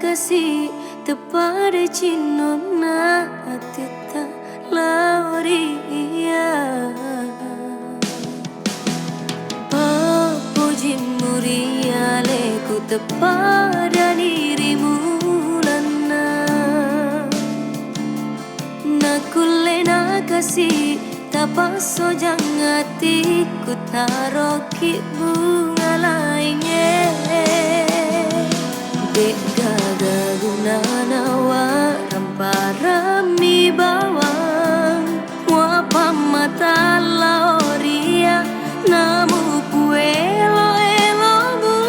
kasih tepada cinona atita lauria Papuji muriale ku tepada dirimu lana Nakulena kasih tapaso jangatiku taroki bunga lainnya Dek gaga gunana waram parami bawang Wapa mata lauria namu puelo elomu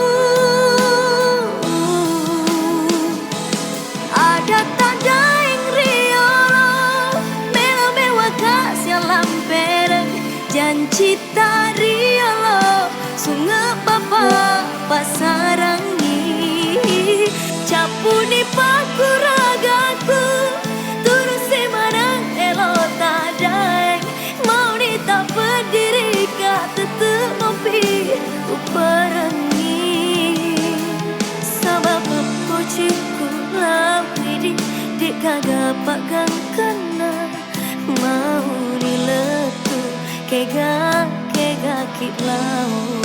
Ada tanda yang riolo Melo mewa kasih lampereng Janji tariolo Sungai papa pasarangi Capuni paku ragaku Turun semarang elo tadai Mau nita berdiri kata mopi Uparangi Sabab pujiku lawidi Dek kagak pagang kena Mau diletu Kega kitlau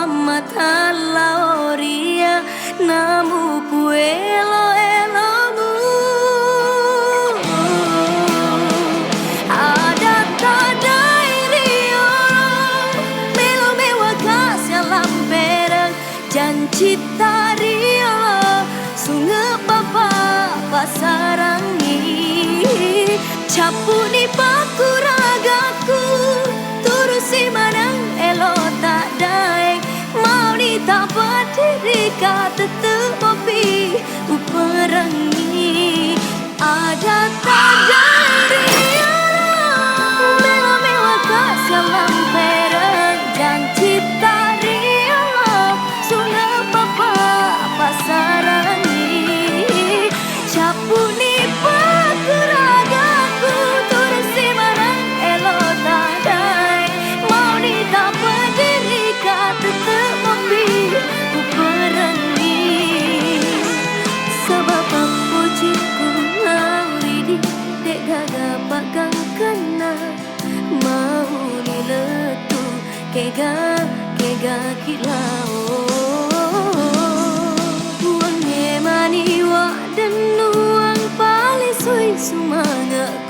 Mata lauria namu puelo elomu Ada tadai riolo Melo mewa kasih lampereng Janji tariolo Sungai papa pasarangi Capuni paku ragaku Turusi manang elo tak daeng Mau nita berdiri kata temopi Uparangi Ada tanda riolo Melo mewa kasih lampereng Janji tariolo Sungai papa pasarangi Capuni paku ragaku Turusi manang elo tadai Mau nita berdiri kata temopi Uparangi Sabab pujiku lawidi Dek gagak pagang kena Mau diletu Kega kilau Uang emani wak dan uang paling sui semangat